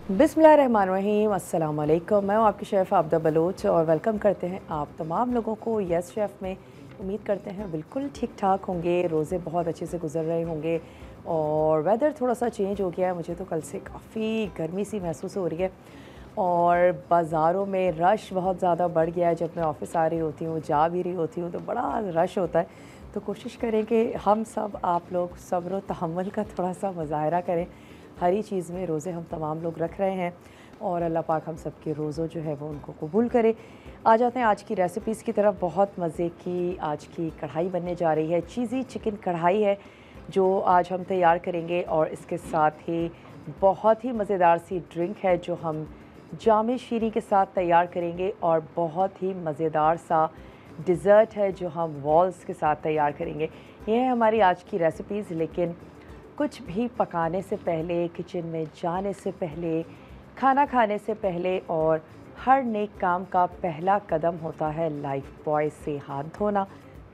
बिस्मिल्लाहिर्रहमानिर्रहीम, अस्सलाम वालेकुम। मैं हूँ आपकी शेफ़ आबदा बलोच और वेलकम करते हैं आप तमाम लोगों को यस शेफ़ में। उम्मीद करते हैं बिल्कुल ठीक ठाक होंगे, रोज़े बहुत अच्छे से गुजर रहे होंगे और वेदर थोड़ा सा चेंज हो गया है। मुझे तो कल से काफ़ी गर्मी सी महसूस हो रही है और बाज़ारों में रश बहुत ज़्यादा बढ़ गया है। जब मैं ऑफ़िस आ रही होती हूँ, जा भी रही होती हूँ, तो बड़ा रश होता है। तो कोशिश करें कि हम सब, आप लोग सब्र व तहम्मुल का थोड़ा सा मुज़ाहरा करें। हर ही चीज़ में रोज़े हम तमाम लोग रख रहे हैं और अल्लाह पाक हम सब के रोज़ों जो है वो उनको कबूल करे। आ जाते हैं आज की रेसिपीज़ की तरफ। बहुत मज़े की आज की कढ़ाई बनने जा रही है। चीज़ी चिकन कढ़ाई है जो आज हम तैयार करेंगे और इसके साथ ही बहुत ही मज़ेदार सी ड्रिंक है जो हम जामे शीरी के साथ तैयार करेंगे और बहुत ही मज़ेदार सा डिज़र्ट है जो हम वॉल्स के साथ तैयार करेंगे। ये है हमारी आज की रेसिपीज़। लेकिन कुछ भी पकाने से पहले, किचन में जाने से पहले, खाना खाने से पहले और हर नेक काम का पहला कदम होता है लाइफ बॉय से हाथ धोना।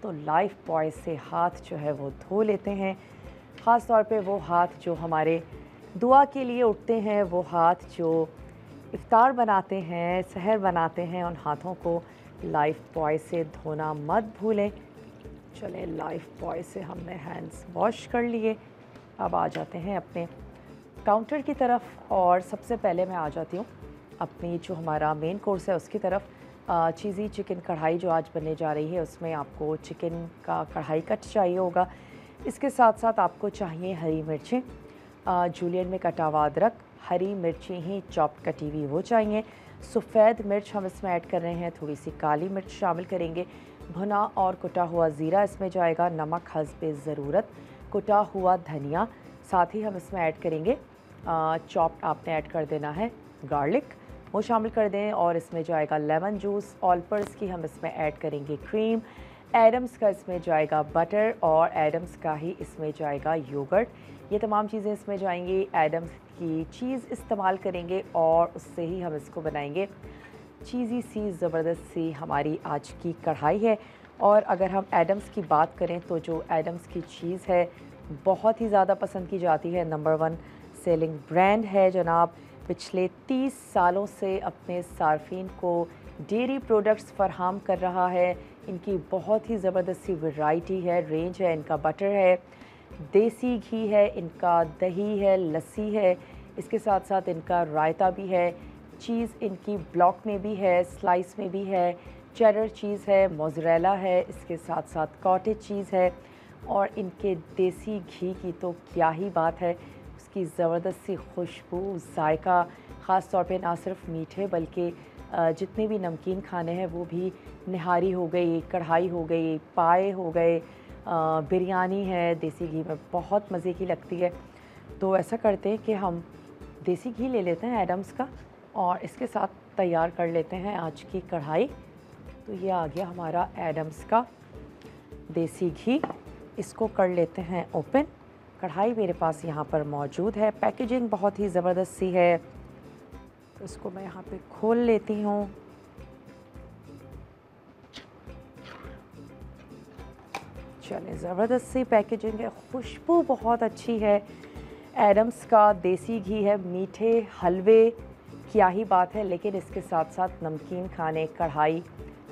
तो लाइफ बॉय से हाथ जो है वो धो लेते हैं। ख़ास तौर पे वो हाथ जो हमारे दुआ के लिए उठते हैं, वो हाथ जो इफ़्तार बनाते हैं, सहर बनाते हैं, उन हाथों को लाइफ बॉय से धोना मत भूलें। चलें, लाइफ बॉय से हमने हैंड्स वॉश कर लिए। अब आ जाते हैं अपने काउंटर की तरफ और सबसे पहले मैं आ जाती हूँ अपनी जो हमारा मेन कोर्स है उसकी तरफ। चीज़ी चिकन कढ़ाई जो आज बनने जा रही है उसमें आपको चिकन का कढ़ाई कट चाहिए होगा। इसके साथ साथ आपको चाहिए हरी मिर्चें, जूलियन में कटा हुआ अदरक, हरी मिर्ची ही चॉप्ड कटी हुई वो चाहिए। सफ़ेद मिर्च हम इसमें ऐड कर रहे हैं, थोड़ी सी काली मिर्च शामिल करेंगे। भुना और कुटा हुआ ज़ीरा इसमें जाएगा, नमक हस्बे ज़रूरत, कुटा हुआ धनिया, साथ ही हम इसमें ऐड करेंगे चॉप्ड आपने ऐड कर देना है गार्लिक, वो शामिल कर दें। और इसमें जाएगा लेमन जूस, ऑलपर्स की हम इसमें ऐड करेंगे क्रीम, एडम्स का इसमें जाएगा बटर और एडम्स का ही इसमें जाएगा योगर्ट। ये तमाम चीज़ें इसमें जाएंगी। एडम्स की चीज़ इस्तेमाल करेंगे और उससे ही हम इसको बनाएंगे। चीज़ी सी ज़बरदस्त सी हमारी आज की कढ़ाई है। और अगर हम एडम्स की बात करें तो जो एडम्स की चीज़ है बहुत ही ज़्यादा पसंद की जाती है। नंबर 1 सेलिंग ब्रांड है जनाब। पिछले 30 सालों से अपने सार्फिन को डेयरी प्रोडक्ट्स फराहम कर रहा है। इनकी बहुत ही ज़बरदस्त सी वैरायटी है, रेंज है। इनका बटर है, देसी घी है, इनका दही है, लस्सी है, इसके साथ साथ इनका रायता भी है। चीज़ इनकी ब्लॉक में भी है, स्लाइस में भी है, चेडर चीज़ है, मोज़रेला है, इसके साथ साथ कॉटेज चीज़ है। और इनके देसी घी की तो क्या ही बात है, उसकी ज़बरदस्त सी खुशबू, जायका, ख़ास तौर पे ना सिर्फ मीठे बल्कि जितने भी नमकीन खाने हैं वो भी, निहारी हो गई, कढ़ाई हो गई, पाए हो गए, बिरयानी है, देसी घी में बहुत मज़े की लगती है। तो ऐसा करते हैं कि हम देसी घी ले लेते हैं एडम्स का और इसके साथ तैयार कर लेते हैं आज की कढ़ाई। तो ये आ गया हमारा एडम्स का देसी घी। इसको कर लेते हैं ओपन। कढ़ाई मेरे पास यहाँ पर मौजूद है, पैकेजिंग बहुत ही ज़बरदस्त सी है। तो इसको मैं यहाँ पे खोल लेती हूँ। चलें, ज़बरदस्त सी पैकेजिंग है, खुशबू बहुत अच्छी है। एडम्स का देसी घी है, मीठे हलवे क्या ही बात है। लेकिन इसके साथ साथ नमकीन खाने, कढ़ाई,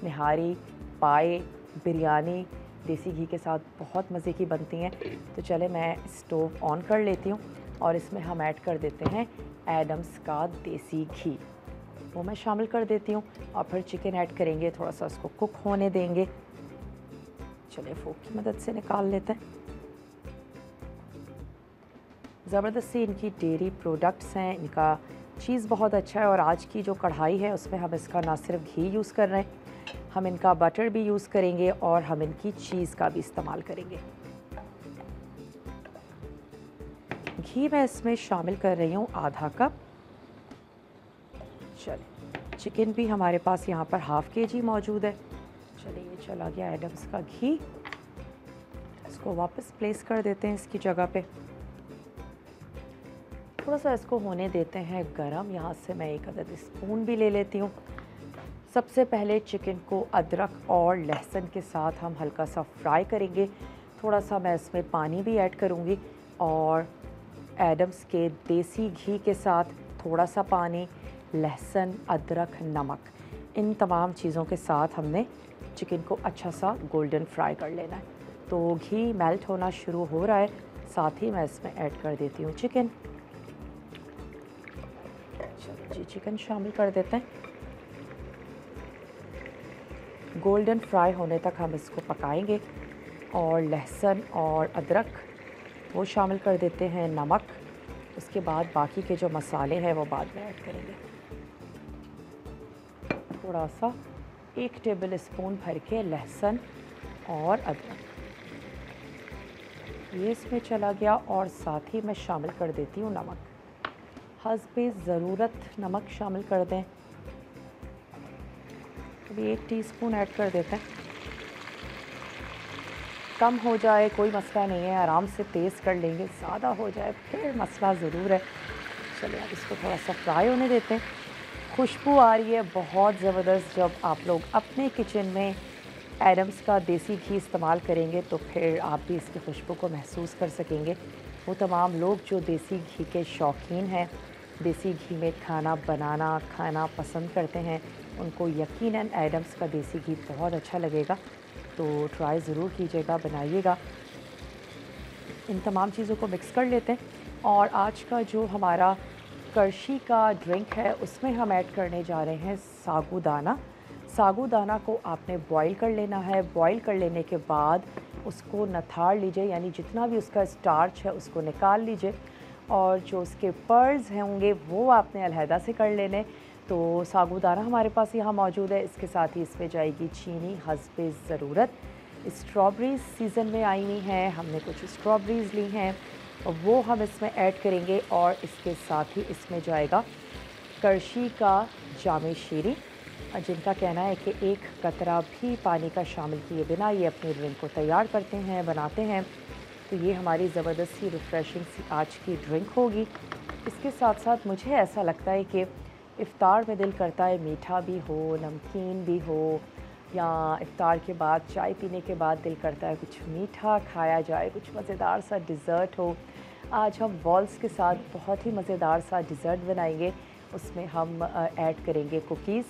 निहारी, पाए, बिरयानी देसी घी के साथ बहुत मज़े की बनती हैं। तो चले मैं स्टोव ऑन कर लेती हूँ और इसमें हम ऐड कर देते हैं एडम्स का देसी घी, वो मैं शामिल कर देती हूँ। और फिर चिकन ऐड करेंगे, थोड़ा सा उसको कुक होने देंगे। चलिए फोक की मदद से निकाल लेते हैं। ज़बरदस्त सी इनकी डेयरी प्रोडक्ट्स हैं, इनका चीज़ बहुत अच्छा है। और आज की जो कढ़ाई है उसमें हम इसका ना सिर्फ घी यूज़ कर रहे हैं, हम इनका बटर भी यूज़ करेंगे और हम इनकी चीज़ का भी इस्तेमाल करेंगे। घी मैं इसमें शामिल कर रही हूँ आधा कप। चलिए, चिकन भी हमारे पास यहाँ पर हाफ़ kg मौजूद है। चलिए, ये चला गया एडम्स का घी। इसको वापस प्लेस कर देते हैं इसकी जगह पे। थोड़ा सा इसको होने देते हैं गरम। यहाँ से मैं एक अदद स्पून भी ले लेती हूँ। सबसे पहले चिकन को अदरक और लहसुन के साथ हम हल्का सा फ्राई करेंगे। थोड़ा सा मैं इसमें पानी भी ऐड करूँगी और एडम्स के देसी घी के साथ थोड़ा सा पानी, लहसुन, अदरक, नमक, इन तमाम चीज़ों के साथ हमने चिकन को अच्छा सा गोल्डन फ्राई कर लेना है। तो घी मेल्ट होना शुरू हो रहा है, साथ ही मैं इसमें ऐड कर देती हूँ चिकन। चलो जी, चिकन शामिल कर देते हैं। गोल्डन फ्राई होने तक हम इसको पकाएंगे। और लहसुन और अदरक वो शामिल कर देते हैं, नमक, उसके बाद बाकी के जो मसाले हैं वो बाद में ऐड करेंगे। थोड़ा सा 1 टेबल स्पून भर के लहसुन और अदरक ये इसमें चला गया, और साथ ही मैं शामिल कर देती हूँ नमक। हस्बे ज़रूरत नमक शामिल कर दें। अभी 1 टीस्पून ऐड कर देते हैं। कम हो जाए कोई मसला नहीं है, आराम से तेज़ कर लेंगे। ज़्यादा हो जाए फिर मसला ज़रूर है। चलिए अब इसको थोड़ा सा फ्राई होने देते हैं। खुशबू आ रही है बहुत ज़बरदस्त। जब आप लोग अपने किचन में एडम्स का देसी घी इस्तेमाल करेंगे तो फिर आप भी इसकी खुशबू को महसूस कर सकेंगे। वो तमाम लोग जो देसी घी के शौकीन हैं, देसी घी में खाना बनाना खाना पसंद करते हैं, उनको यकीनन एडम्स का देसी घी बहुत अच्छा लगेगा। तो ट्राई ज़रूर कीजिएगा, बनाइएगा। इन तमाम चीज़ों को मिक्स कर लेते हैं। और आज का जो हमारा करशी का ड्रिंक है उसमें हम ऐड करने जा रहे हैं साबूदाना। साबूदाना को आपने बॉईल कर लेना है। बॉईल कर लेने के बाद उसको नथाड़ लीजिए, यानी जितना भी उसका स्टार्च है उसको निकाल लीजिए, और जो उसके पर्ल्स होंगे वो आपने अलहदा से कर लेने। तो साबूदाना हमारे पास यहाँ मौजूद है। इसके साथ ही इसमें जाएगी चीनी हस्बे ज़रूरत। स्ट्रॉबेरीज़ सीज़न में आई हुई हैं, हमने कुछ स्ट्रॉबेरीज़ ली हैं, वो हम इसमें ऐड करेंगे। और इसके साथ ही इसमें जाएगा करशी का जामे शीरी, जिनका कहना है कि 1 कतरा भी पानी का शामिल किए बिना ये अपने ड्रिंक को तैयार करते हैं, बनाते हैं। तो ये हमारी ज़बरदस्त सी रिफ़्रेशिंग सी आज की ड्रिंक होगी। इसके साथ साथ मुझे ऐसा लगता है कि इफ़्तार में दिल करता है मीठा भी हो, नमकीन भी हो, या इफ़्तार के बाद चाय पीने के बाद दिल करता है कुछ मीठा खाया जाए, कुछ मज़ेदार सा डिज़र्ट हो। आज हम बॉल्स के साथ बहुत ही मज़ेदार सा डिज़र्ट बनाएंगे। उसमें हम ऐड करेंगे कुकीज़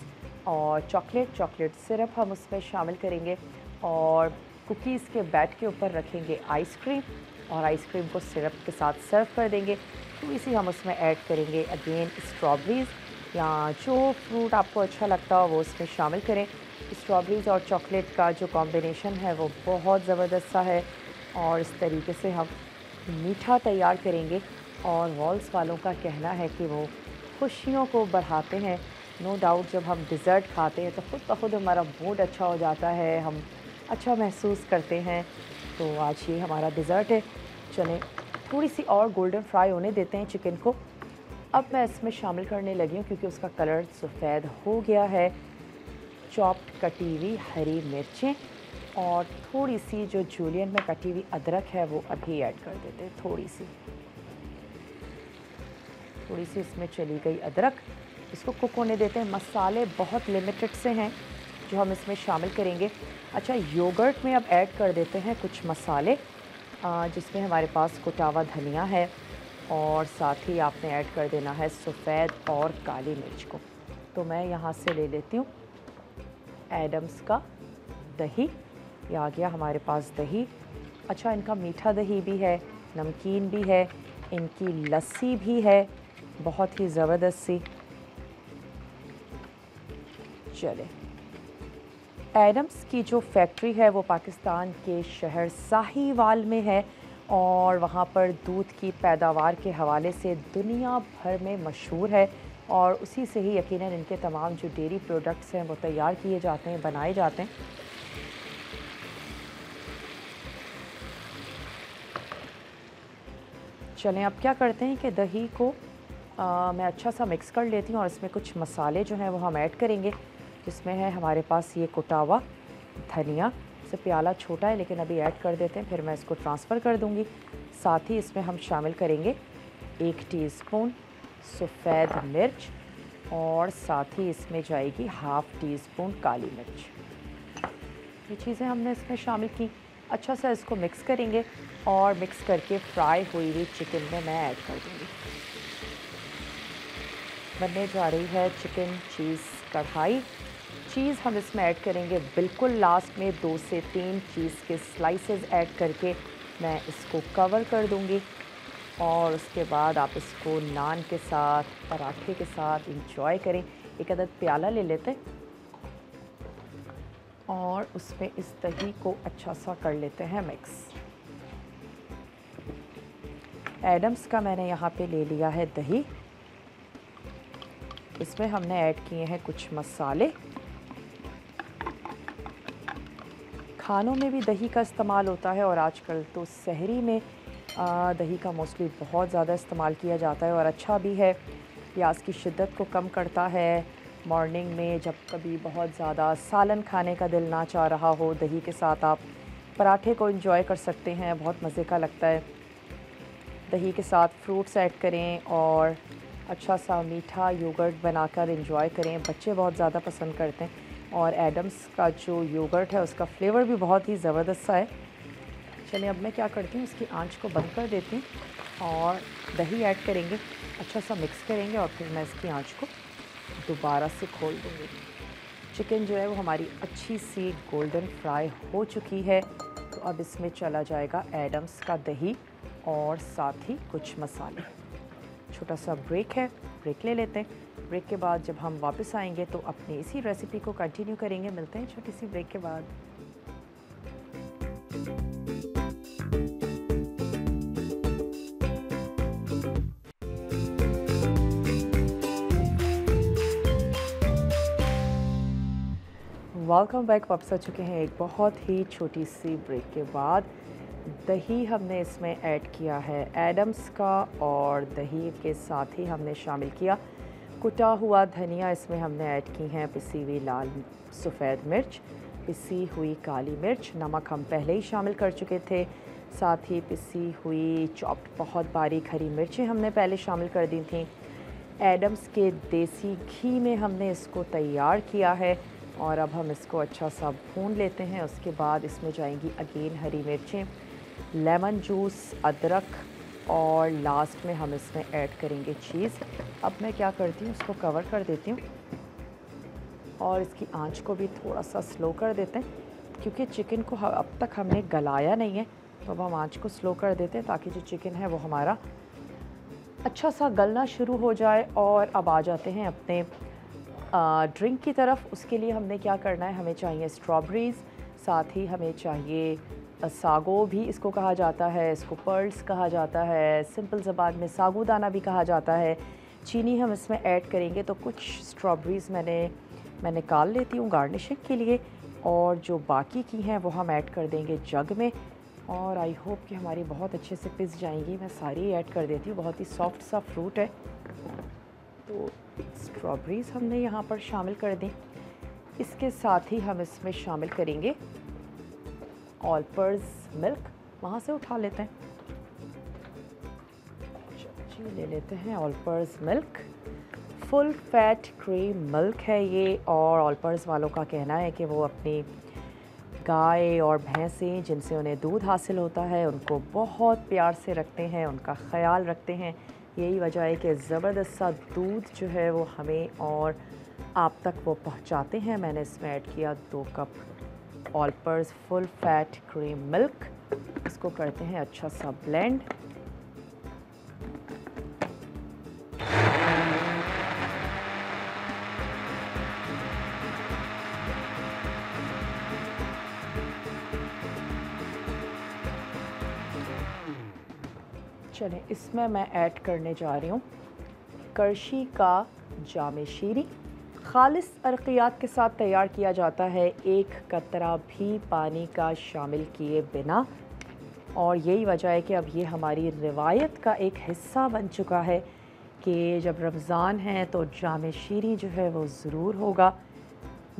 और चॉकलेट सिरप हम उसमें शामिल करेंगे, और कुकीज़ के बैट के ऊपर रखेंगे आइसक्रीम, और आइसक्रीम को सिरप के साथ सर्व कर देंगे। तो इसी हम उसमें ऐड करेंगे अगेन स्ट्रॉबेरीज़, या जो फ्रूट आपको अच्छा लगता हो वो उसमें शामिल करें। स्ट्रॉबेरीज़ और चॉकलेट का जो कॉम्बिनेशन है वो बहुत ज़बरदस्त सा है, और इस तरीके से हम मीठा तैयार करेंगे। और वॉल्स वालों का कहना है कि वो खुशियों को बढ़ाते हैं। नो डाउट जब हम डिज़र्ट खाते हैं तो ख़ुद ब खुद हमारा मूड अच्छा हो जाता है, हम अच्छा महसूस करते हैं। तो आज ये हमारा डिज़र्ट है। चलें थोड़ी सी और गोल्डन फ्राई होने देते हैं चिकन को। अब मैं इसमें शामिल करने लगी हूँ क्योंकि उसका कलर सफ़ेद हो गया है, चॉप्ड कटी हुई हरी मिर्चें, और थोड़ी सी जो जूलियन में कटी हुई अदरक है वो अभी ऐड कर देते हैं। थोड़ी सी इसमें चली गई अदरक, इसको कुक होने देते हैं। मसाले बहुत लिमिटेड से हैं जो हम इसमें शामिल करेंगे। अच्छा, योगर्ट में अब ऐड कर देते हैं कुछ मसाले, जिसमें हमारे पास कुटा हुआ धनिया है, और साथ ही आपने ऐड कर देना है सफ़ेद और काली मिर्च को। तो मैं यहाँ से ले लेती हूँ एडम्स का दही। ये आ गया हमारे पास दही। अच्छा, इनका मीठा दही भी है, नमकीन भी है, इनकी लस्सी भी है, बहुत ही ज़बरदस्त सी। चले, एडम्स की जो फैक्ट्री है वो पाकिस्तान के शहर साहिवाल में है, और वहाँ पर दूध की पैदावार के हवाले से दुनिया भर में मशहूर है, और उसी से ही यकीनन इनके तमाम जो डेयरी प्रोडक्ट्स हैं वो तैयार किए जाते हैं, बनाए जाते हैं। चलें अब क्या करते हैं कि दही को मैं अच्छा सा मिक्स कर लेती हूँ, और इसमें कुछ मसाले जो हैं वो हम ऐड करेंगे। जिसमें है हमारे पास ये कुटा हुआ धनिया, से प्याला छोटा है लेकिन अभी ऐड कर देते हैं, फिर मैं इसको ट्रांसफ़र कर दूँगी। साथ ही इसमें हम शामिल करेंगे 1 टीस्पून सफ़ेद मिर्च, और साथ ही इसमें जाएगी ½ टीस्पून काली मिर्च। ये चीज़ें हमने इसमें शामिल की। अच्छा सा इसको मिक्स करेंगे, और मिक्स करके फ्राई हुई हुई चिकन में मैं ऐड कर दूँगी। बनने जा रही है चिकन चीज़ कढ़ाई। चीज़ हम इसमें ऐड करेंगे बिल्कुल लास्ट में, 2 से 3 चीज़ के स्लाइसेस ऐड करके मैं इसको कवर कर दूंगी। और उसके बाद आप इसको नान के साथ, पराठे के साथ इंजॉय करें। एक अदद प्याला ले लेते हैं और उसमें इस दही को अच्छा सा कर लेते हैं मिक्स। एडम्स का मैंने यहाँ पे ले लिया है दही। इसमें हमने ऐड किए हैं कुछ मसाले। खानों में भी दही का इस्तेमाल होता है और आजकल तो सहरी में दही का मोस्टली बहुत ज़्यादा इस्तेमाल किया जाता है और अच्छा भी है। प्यास की शिद्दत को कम करता है। मॉर्निंग में जब कभी बहुत ज़्यादा सालन खाने का दिल ना चाह रहा हो, दही के साथ आप पराठे को एंजॉय कर सकते हैं, बहुत मज़े का लगता है। दही के साथ फ्रूट्स ऐड करें और अच्छा सा मीठा योगर्ट बनाकर एंजॉय करें। बच्चे बहुत ज़्यादा पसंद करते हैं और एडम्स का जो योगर्ट है उसका फ्लेवर भी बहुत ही ज़बरदस्त सा है। चलिए अब मैं क्या करती हूँ, इसकी आंच को बंद कर देती हूँ और दही ऐड करेंगे, अच्छा सा मिक्स करेंगे और फिर मैं इसकी आंच को दोबारा से खोल दूँगी। चिकन जो है वो हमारी अच्छी सी गोल्डन फ्राई हो चुकी है। तो अब इसमें चला जाएगा एडम्स का दही और साथ ही कुछ मसाले। छोटा सा ब्रेक है, ब्रेक ले लेते हैं। ब्रेक के बाद जब हम वापस आएंगे तो अपनी इसी रेसिपी को कंटिन्यू करेंगे। मिलते हैं छोटी सी ब्रेक के बाद। Welcome back. वापस आ चुके हैं एक बहुत ही छोटी सी ब्रेक के बाद। दही हमने इसमें ऐड किया है एडम्स का और दही के साथ ही हमने शामिल किया कुटा हुआ धनिया। इसमें हमने ऐड की हैं पिसी हुई लाल सफ़ेद मिर्च, पिसी हुई काली मिर्च, नमक हम पहले ही शामिल कर चुके थे। साथ ही पिसी हुई चॉप्ड बहुत बारीक हरी मिर्चें हमने पहले शामिल कर दी थी। एडम्स के देसी घी में हमने इसको तैयार किया है और अब हम इसको अच्छा सा भून लेते हैं। उसके बाद इसमें जाएंगी अगेन हरी मिर्चें, लेमन जूस, अदरक और लास्ट में हम इसमें ऐड करेंगे चीज़। अब मैं क्या करती हूँ, इसको कवर कर देती हूँ और इसकी आंच को भी थोड़ा सा स्लो कर देते हैं क्योंकि चिकन को अब तक हमने गलाया नहीं है। तो अब हम आंच को स्लो कर देते हैं ताकि जो चिकन है वो हमारा अच्छा सा गलना शुरू हो जाए। और अब आ जाते हैं अपने ड्रिंक की तरफ। उसके लिए हमने क्या करना है, हमें चाहिए स्ट्रॉबेरीज़, साथ ही हमें चाहिए सागो भी इसको कहा जाता है, इसको पर्ल्स कहा जाता है, सिंपल ज़बान में सागूदाना भी कहा जाता है। चीनी हम इसमें ऐड करेंगे तो कुछ स्ट्रॉबेरीज़ मैं निकाल लेती हूँ गार्निशिंग के लिए और जो बाकी की हैं वो हम ऐड कर देंगे जग में। और आई होप कि हमारी बहुत अच्छे से पिस जाएंगी। मैं सारी ऐड कर देती हूँ, बहुत ही सॉफ्ट सा फ्रूट है। तो स्ट्रॉबेरीज़ हमने यहाँ पर शामिल कर दी। इसके साथ ही हम इसमें शामिल करेंगे ऑल पर्पज़ मिल्क। वहाँ से उठा लेते हैं, जी ले लेते हैं all purpose milk. Full fat cream milk है ये और ऑल पर्पज़ वालों का कहना है कि वो अपनी गाय और भैंसें जिनसे उन्हें दूध हासिल होता है उनको बहुत प्यार से रखते हैं, उनका ख्याल रखते हैं। यही वजह है कि ज़बरदस्त सा दूध जो है वो हमें और आप तक वो पहुंचाते हैं। मैंने इसमें ऐड किया 2 cup all purpose full fat cream milk. इसको करते हैं अच्छा सा ब्लेंड। चलें, इसमें मैं ऐड करने जा रही हूँ करशी का जामे शीरी। खालिस अरकियात के साथ तैयार किया जाता है, एक कतरा भी पानी का शामिल किए बिना। और यही वजह है कि अब ये हमारी रिवायत का एक हिस्सा बन चुका है कि जब रमज़ान है तो जामे शीरी जो है वो ज़रूर होगा।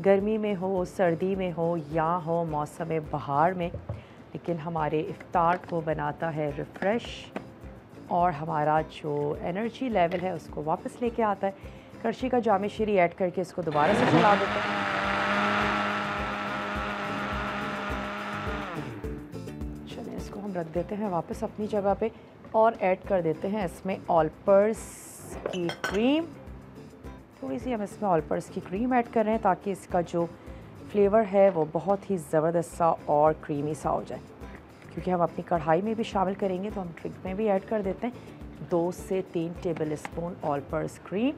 गर्मी में हो, सर्दी में हो या हो मौसम बहार में, लेकिन हमारे इफ्तार को बनाता है रिफ़्रेश और हमारा जो एनर्जी लेवल है उसको वापस लेके आता है। करशी का जामे शीरी ऐड करके इसको दोबारा से चला देते हैं। चलिए इसको हम रख देते हैं वापस अपनी जगह पे और ऐड कर देते हैं इसमें ऑल पर्पज़ की क्रीम थोड़ी सी हम इसमें ऑल पर्पस की क्रीम ऐड कर रहे हैं ताकि इसका जो फ्लेवर है वो बहुत ही ज़बरदस्त सा और क्रीमी सा हो जाए। क्योंकि हम अपनी कढ़ाई में भी शामिल करेंगे तो हम ड्रिंक में भी ऐड कर देते हैं 2 से 3 table spoon all purpose cream,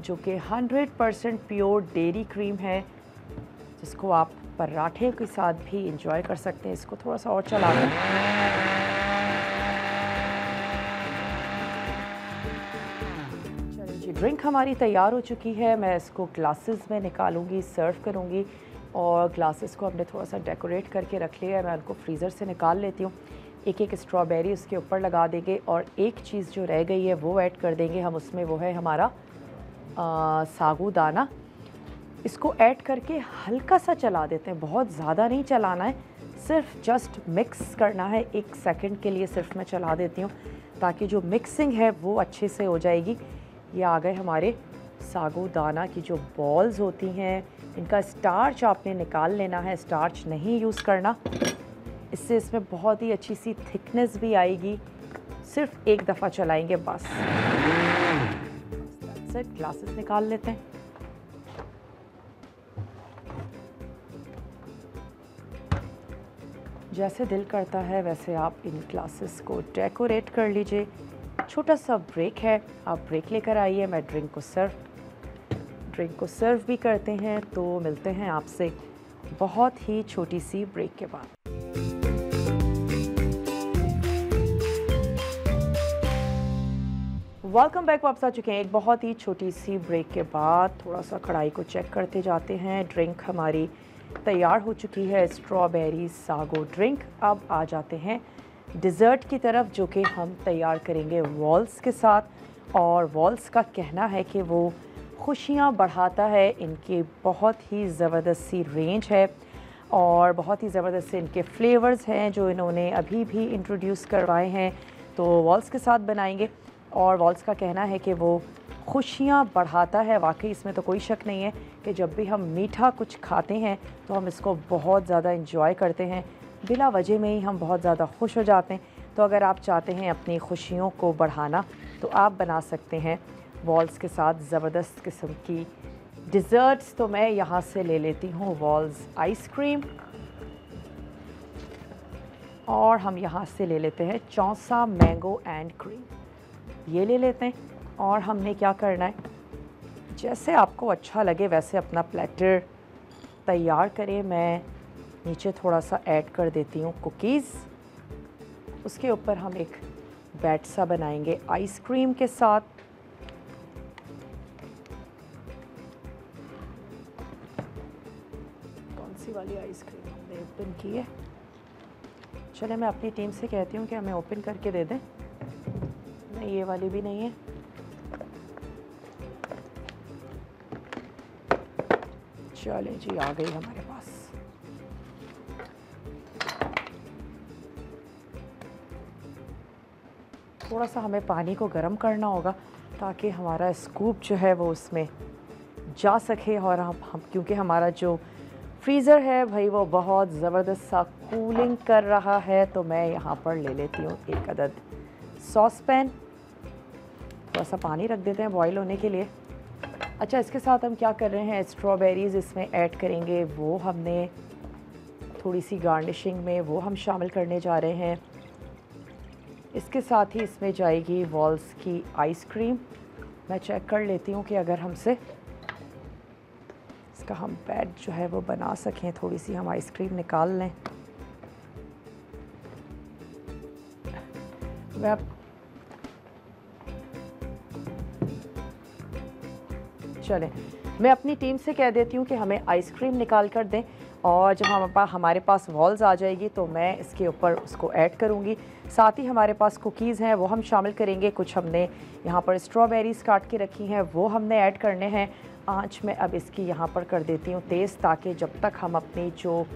जो कि 100% प्योर डेयरी क्रीम है, जिसको आप पराठे के साथ भी इंजॉय कर सकते हैं। इसको थोड़ा सा और चला दें। चलिए जी, ड्रिंक हमारी तैयार हो चुकी है। मैं इसको ग्लासेस में निकालूंगी, सर्व करूंगी। और ग्लासेस को हमने थोड़ा सा डेकोरेट करके रख लिया है, मैं उनको फ्रीज़र से निकाल लेती हूँ। एक एक स्ट्रॉबेरी उसके ऊपर लगा देंगे और एक चीज़ जो रह गई है वो ऐड कर देंगे हम उसमें, वो है हमारा साबूदाना। इसको ऐड करके हल्का सा चला देते हैं, बहुत ज़्यादा नहीं चलाना है, सिर्फ जस्ट मिक्स करना है। 1 सेकंड के लिए सिर्फ मैं चला देती हूँ ताकि जो मिक्सिंग है वो अच्छे से हो जाएगी। ये आ गए हमारे साबूदाना की जो बॉल्स होती हैं। इनका स्टार्च आपने निकाल लेना है, स्टार्च नहीं यूज़ करना, इससे इसमें बहुत ही अच्छी सी थिकनेस भी आएगी। सिर्फ एक दफ़ा चलाएंगे बस। ग्लासेस निकाल लेते हैं। जैसे दिल करता है वैसे आप इन ग्लासेस को डेकोरेट कर लीजिए। छोटा सा ब्रेक है, आप ब्रेक लेकर आइए, मैं ड्रिंक को सर्व भी करते हैं। तो मिलते हैं आपसे बहुत ही छोटी सी ब्रेक के बाद। Welcome back. वापस आ चुके हैं एक बहुत ही छोटी सी ब्रेक के बाद। थोड़ा सा कढ़ाई को चेक करते जाते हैं। ड्रिंक हमारी तैयार हो चुकी है, स्ट्रॉबेरी सागो ड्रिंक। अब आ जाते हैं डिज़र्ट की तरफ, जो कि हम तैयार करेंगे वॉल्स के साथ। और वॉल्स का कहना है कि वो खुशियाँ बढ़ाता है। इनकी बहुत ही ज़बरदस्त सी रेंज है और बहुत ही ज़बरदस्त से इनके फ्लेवर्स हैं जो इन्होंने अभी भी इंट्रोड्यूस करवाए हैं। तो वॉल्स के साथ बनाएंगे और वॉल्स का कहना है कि वो खुशियाँ बढ़ाता है। वाकई इसमें तो कोई शक नहीं है कि जब भी हम मीठा कुछ खाते हैं तो हम इसको बहुत ज़्यादा इंजॉय करते हैं, बिला वजह में ही हम बहुत ज़्यादा खुश हो जाते हैं। तो अगर आप चाहते हैं अपनी खुशियों को बढ़ाना तो आप बना सकते हैं वॉल्स के साथ ज़बरदस्त किस्म की डिज़र्ट्स। तो मैं यहाँ से ले लेती हूँ वॉल्स आइसक्रीम और हम यहाँ से ले लेते हैं चौसा मैंगो एंड क्रीम, ये ले लेते हैं। और हमने क्या करना है, जैसे आपको अच्छा लगे वैसे अपना प्लेटर तैयार करें। मैं नीचे थोड़ा सा ऐड कर देती हूँ कुकीज़, उसके ऊपर हम एक बैट सा बनाएंगे आइसक्रीम के साथ। कौन सी वाली आइसक्रीम हमने ओपन की है? चले मैं अपनी टीम से कहती हूँ कि हमें ओपन करके दे दें। नहीं, ये वाली भी नहीं है। चले जी, आ गई हमारे पास। थोड़ा सा हमें पानी को गर्म करना होगा ताकि हमारा स्कूप जो है वो उसमें जा सके। और हम क्योंकि हमारा जो फ्रीज़र है भाई वो बहुत ज़बरदस्त सा कूलिंग कर रहा है, तो मैं यहाँ पर ले लेती हूँ एक अदद सॉस पैन। थोड़ा सा पानी रख देते हैं बॉईल होने के लिए। अच्छा, इसके साथ हम क्या कर रहे हैं, स्ट्रॉबेरीज़ इसमें ऐड करेंगे। वो हमने थोड़ी सी गार्निशिंग में वो हम शामिल करने जा रहे हैं। इसके साथ ही इसमें जाएगी वॉल्स की आइसक्रीम। मैं चेक कर लेती हूँ कि अगर हमसे इसका हम बैट जो है वो बना सकें। थोड़ी सी हम आइसक्रीम निकाल लें। चलें, मैं अपनी टीम से कह देती हूँ कि हमें आइसक्रीम निकाल कर दें और जब हमारे पास वॉल्स आ जाएगी तो मैं इसके ऊपर उसको ऐड करूँगी। साथ ही हमारे पास कुकीज़ हैं वो हम शामिल करेंगे। कुछ हमने यहाँ पर स्ट्रॉबेरीज़ काट के रखी हैं वो हमने ऐड करने हैं। आँच में अब इसकी यहाँ पर कर देती हूँ तेज़, ताकि जब तक हम अपनी जो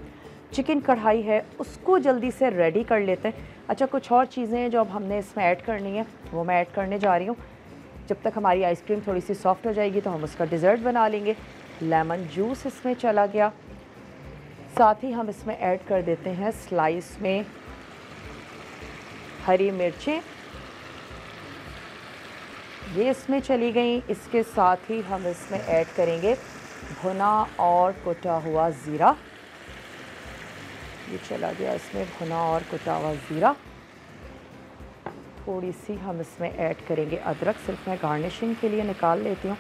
चिकन कढ़ाई है उसको जल्दी से रेडी कर लेते हैं। अच्छा, कुछ और चीज़ें हैं जो अब हमने इसमें ऐड करनी है, वो मैं ऐड करने जा रही हूँ। जब तक हमारी आइसक्रीम थोड़ी सी सॉफ्ट हो जाएगी तो हम उसका डिज़र्ट बना लेंगे। लेमन जूस इसमें चला गया। साथ ही हम इसमें ऐड कर देते हैं स्लाइस में हरी मिर्चें। ये इसमें चली गई। इसके साथ ही हम इसमें ऐड करेंगे भुना और कुटा हुआ ज़ीरा। ये चला गया इसमें भुना और कुटा हुआ ज़ीरा। थोड़ी सी हम इसमें ऐड करेंगे अदरक, सिर्फ मैं गार्निशिंग के लिए निकाल लेती हूँ,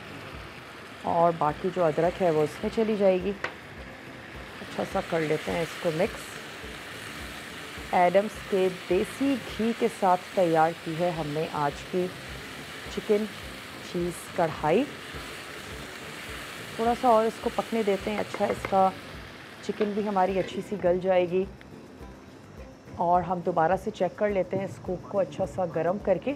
और बाकी जो अदरक है वो इसमें चली जाएगी। अच्छा सा कर लेते हैं इसको मिक्स। एडम्स के देसी घी के साथ तैयार की है हमने आज की चिकन चीज़ कढ़ाई। थोड़ा सा और इसको पकने देते हैं। अच्छा, इसका चिकन भी हमारी अच्छी सी गल जाएगी। और हम दोबारा से चेक कर लेते हैं इसको को अच्छा सा गरम करके।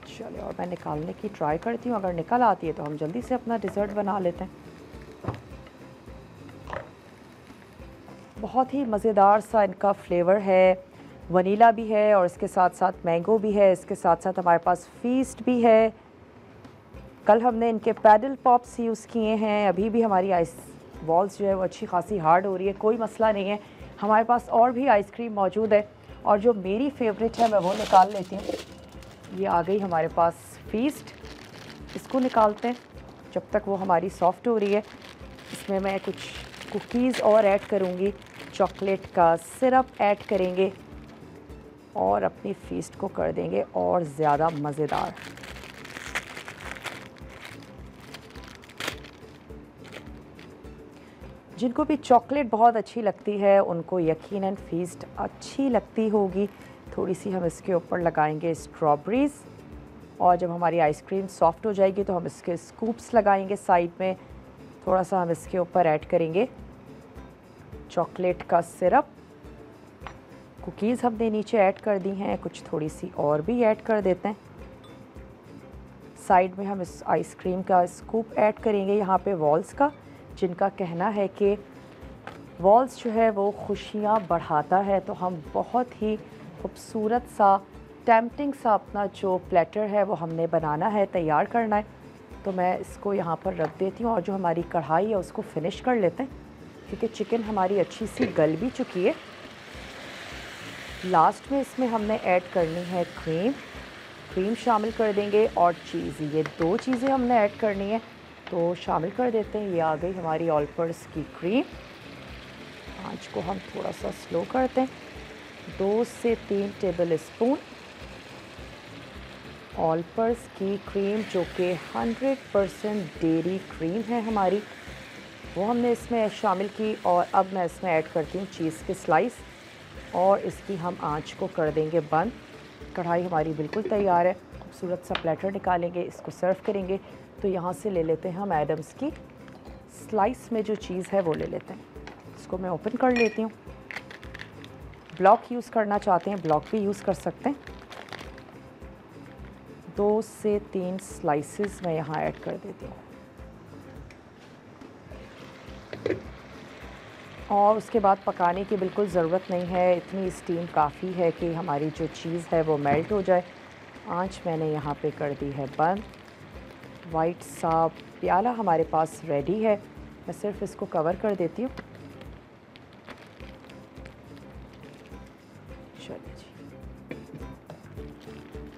चलिए, और मैं निकालने की ट्राई करती हूँ। अगर निकल आती है तो हम जल्दी से अपना डिज़र्ट बना लेते हैं। बहुत ही मज़ेदार सा इनका फ्लेवर है। वनीला भी है और इसके साथ साथ मैंगो भी है। इसके साथ साथ हमारे पास फीस्ट भी है। कल हमने इनके पैडल पॉप्स यूज़ किए हैं। अभी भी हमारी आइस बॉल्स जो है वो अच्छी खासी हार्ड हो रही है, कोई मसला नहीं है। हमारे पास और भी आइसक्रीम मौजूद है, और जो मेरी फेवरेट है मैं वो निकाल लेती हूँ। ये आ गई हमारे पास फीस्ट। इसको निकालते हैं जब तक वो हमारी सॉफ़्ट हो रही है। इसमें मैं कुछ कुकीज़ और ऐड करूँगी, चॉकलेट का सिरप ऐड करेंगे और अपनी फीस्ट को कर देंगे और ज़्यादा मज़ेदार। जिनको भी चॉकलेट बहुत अच्छी लगती है उनको यकीनन फीस्ट अच्छी लगती होगी। थोड़ी सी हम इसके ऊपर लगाएंगे स्ट्रॉबेरीज़, और जब हमारी आइसक्रीम सॉफ्ट हो जाएगी तो हम इसके स्कूप्स लगाएंगे साइड में। थोड़ा सा हम इसके ऊपर ऐड करेंगे चॉकलेट का सिरप। कुकीज़ हमने नीचे ऐड कर दी हैं, कुछ थोड़ी सी और भी ऐड कर देते हैं। साइड में हम इस आइसक्रीम का स्कूप ऐड करेंगे यहाँ पे वॉल्स का, जिनका कहना है कि वॉल्स जो है वो खुशियाँ बढ़ाता है। तो हम बहुत ही खूबसूरत सा टेम्पटिंग सा अपना जो प्लेटर है वो हमने बनाना है, तैयार करना है। तो मैं इसको यहाँ पर रख देती हूँ, और जो हमारी कढ़ाई है उसको फिनिश कर लेते हैं, क्योंकि चिकन हमारी अच्छी सी गल भी चुकी है। लास्ट में इसमें हमने ऐड करनी है क्रीम शामिल कर देंगे, और चीज़। ये दो चीज़ें हमने ऐड करनी है, तो शामिल कर देते हैं। ये आ गई हमारी ऑल पर्स की क्रीम। आंच को हम थोड़ा सा स्लो करते हैं। 2 से 3 टेबल स्पून ऑल पर्स की क्रीम, जो कि 100% डेयरी क्रीम है हमारी, वो हमने इसमें शामिल की। और अब मैं इसमें ऐड करती हूँ चीज़ के स्लाइस, और इसकी हम आंच को कर देंगे बंद। कढ़ाई हमारी बिल्कुल तैयार है। खूबसूरत सा प्लेटर निकालेंगे, इसको सर्व करेंगे। तो यहाँ से ले लेते हैं हम एडम्स की स्लाइस में जो चीज़ है वो ले लेते हैं। इसको मैं ओपन कर लेती हूँ। ब्लॉक यूज़ करना चाहते हैं ब्लॉक भी यूज़ कर सकते हैं। 2 से 3 स्लाइसेस मैं यहाँ ऐड कर देती हूँ, और उसके बाद पकाने की बिल्कुल ज़रूरत नहीं है। इतनी स्टीम काफ़ी है कि हमारी जो चीज़ है वो मेल्ट हो जाए। आंच मैंने यहाँ पे कर दी है बंद। वाइट सा प्याला हमारे पास रेडी है। मैं सिर्फ इसको कवर कर देती हूँ। चलिए जी,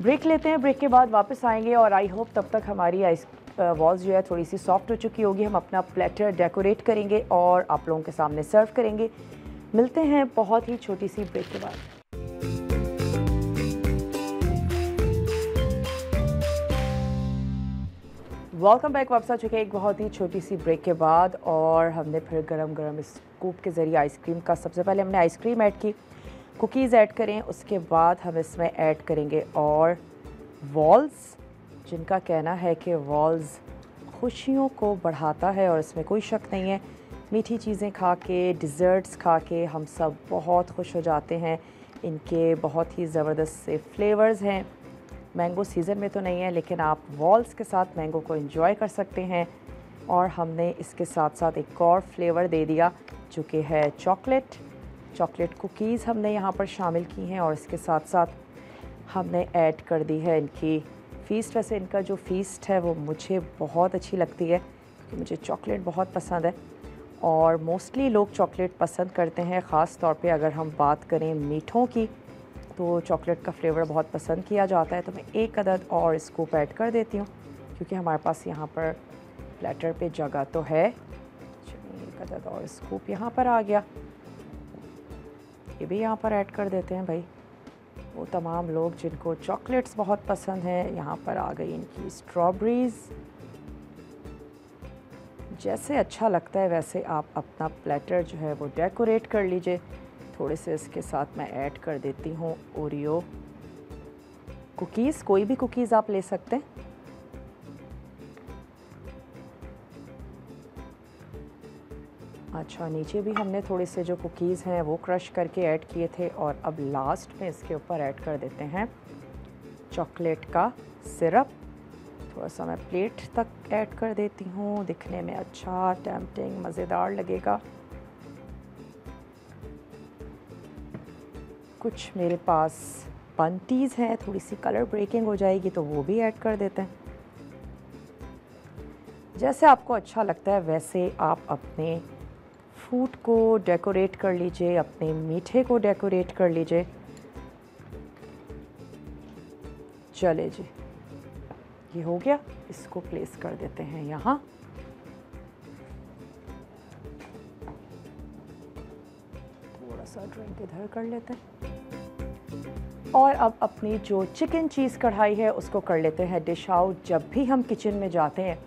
ब्रेक लेते हैं। ब्रेक के बाद वापस आएंगे, और आई होप तब तक हमारी आइस वॉल्स जो है थोड़ी सी सॉफ्ट हो चुकी होगी। हम अपना प्लेटर डेकोरेट करेंगे और आप लोगों के सामने सर्व करेंगे। मिलते हैं बहुत ही छोटी सी ब्रेक के बाद। Welcome back. वापस आ चुके हैं एक बहुत ही छोटी सी ब्रेक के बाद, और हमने फिर गरम गरम स्कूप के ज़रिए आइसक्रीम का, सबसे पहले हमने आइसक्रीम ऐड की, कुकीज़ ऐड करें, उसके बाद हम इसमें ऐड करेंगे और वॉल्स, जिनका कहना है कि वॉल्स खुशियों को बढ़ाता है, और इसमें कोई शक नहीं है। मीठी चीज़ें खा के, डिज़र्ट्स खा के हम सब बहुत खुश हो जाते हैं। इनके बहुत ही ज़बरदस्त से फ्लेवर्स हैं। मैंगो सीज़न में तो नहीं है, लेकिन आप वॉल्स के साथ मैंगो को एंजॉय कर सकते हैं। और हमने इसके साथ साथ एक और फ्लेवर दे दिया, जो कि है चॉकलेट कुकीज़ हमने यहाँ पर शामिल की हैं, और इसके साथ साथ हमने ऐड कर दी है इनकी फ़ीस्ट। वैसे इनका जो फ़ीस्ट है वो मुझे बहुत अच्छी लगती है, क्योंकि मुझे चॉकलेट बहुत पसंद है, और मोस्टली लोग चॉकलेट पसंद करते हैं, ख़ास तौर पे अगर हम बात करें मीठों की। तो चॉकलेट का फ्लेवर बहुत पसंद किया जाता है, तो मैं एक अदद और स्कूप ऐड कर देती हूँ क्योंकि हमारे पास यहाँ पर प्लेटर पे जगह तो है। चलिए एक अदद और स्कूप यहाँ पर आ गया, ये भी यहाँ पर ऐड कर देते हैं भाई। वो तमाम लोग जिनको चॉकलेट्स बहुत पसंद हैं, यहाँ पर आ गई इनकी स्ट्रॉबेरीज़। जैसे अच्छा लगता है वैसे आप अपना प्लेटर जो है वो डेकोरेट कर लीजिए। थोड़े से इसके साथ मैं ऐड कर देती हूँ ओरियो कुकीज़, कोई भी कुकीज़ आप ले सकते हैं। अच्छा, नीचे भी हमने थोड़े से जो कुकीज़ हैं वो क्रश करके ऐड किए थे, और अब लास्ट में इसके ऊपर ऐड कर देते हैं चॉकलेट का सिरप। थोड़ा सा मैं प्लेट तक ऐड कर देती हूँ, दिखने में अच्छा टेम्पटिंग मज़ेदार लगेगा। कुछ मेरे पास पंटीज़ हैं, थोड़ी सी कलर ब्रेकिंग हो जाएगी तो वो भी ऐड कर देते हैं। जैसे आपको अच्छा लगता है वैसे आप अपने फूड को डेकोरेट कर लीजिए, अपने मीठे को डेकोरेट कर लीजिए। चले जी, ये हो गया, इसको प्लेस कर देते हैं यहाँ। थोड़ा सा ड्रिंक इधर कर लेते हैं, और अब अपनी जो चिकन चीज़ कढ़ाई है उसको कर लेते हैं डिश आउट। जब भी हम किचन में जाते हैं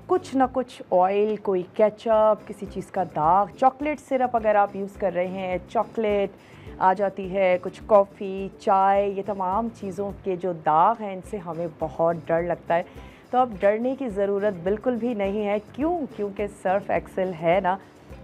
कुछ ना कुछ ऑयल, कोई केचप, किसी चीज़ का दाग, चॉकलेट सिरप अगर आप यूज़ कर रहे हैं, चॉकलेट आ जाती है, कुछ कॉफ़ी, चाय, ये तमाम चीज़ों के जो दाग हैं इनसे हमें बहुत डर लगता है। तो अब डरने की ज़रूरत बिल्कुल भी नहीं है। क्यों? क्योंकि सर्फ एक्सेल है ना,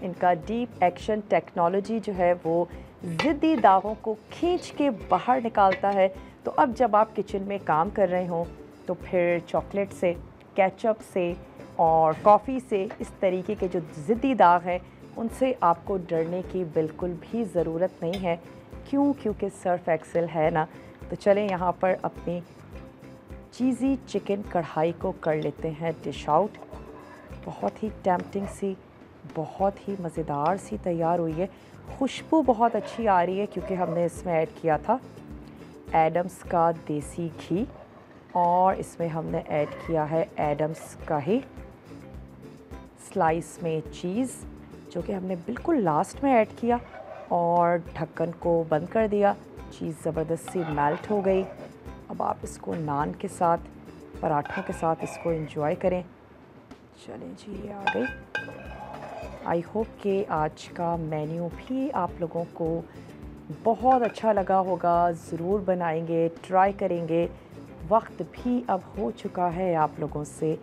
इनका डीप एक्शन टेक्नोलॉजी जो है वो ज़िद्दी दागों को खींच के बाहर निकालता है। तो अब जब आप किचन में काम कर रहे हों तो फिर चॉकलेट से, केचप से और कॉफ़ी से इस तरीके के जो ज़िद्दी दाग हैं उनसे आपको डरने की बिल्कुल भी ज़रूरत नहीं है। क्यों? क्योंकि सर्फ एक्सेल है ना। तो चलें यहाँ पर अपनी चीज़ी चिकन कढ़ाई को कर लेते हैं डिश आउट। बहुत ही टेम्पटिंग सी, बहुत ही मज़ेदार सी तैयार हुई है। खुशबू बहुत अच्छी आ रही है क्योंकि हमने इसमें ऐड किया था एडम्स का देसी घी, और इसमें हमने ऐड किया है एडम्स का ही स्लाइस में चीज़, जो कि हमने बिल्कुल लास्ट में ऐड किया, और ढक्कन को बंद कर दिया। चीज़ ज़बरदस्त सी मेल्ट हो गई। अब आप इसको नान के साथ, पराठों के साथ इसको एंजॉय करें। चलें जी, ये आ गई। आई होप कि आज का मेन्यू भी आप लोगों को बहुत अच्छा लगा होगा। ज़रूर बनाएंगे, ट्राई करेंगे। वक्त भी अब हो चुका है आप लोगों से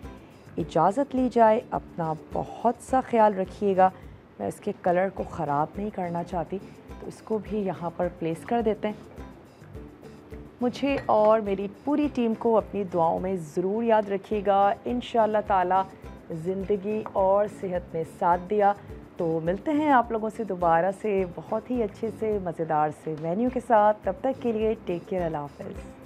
इजाज़त ली जाए। अपना बहुत सा ख्याल रखिएगा। मैं इसके कलर को ख़राब नहीं करना चाहती, तो इसको भी यहाँ पर प्लेस कर देते हैं। मुझे और मेरी पूरी टीम को अपनी दुआओं में ज़रूर याद रखिएगा। इंशाअल्लाह ताला ज़िंदगी और सेहत में साथ दिया तो मिलते हैं आप लोगों से दोबारा से बहुत ही अच्छे से मज़ेदार से मेन्यू के साथ। तब तक के लिए टेक केयर, अल्लाह हाफ़िज़।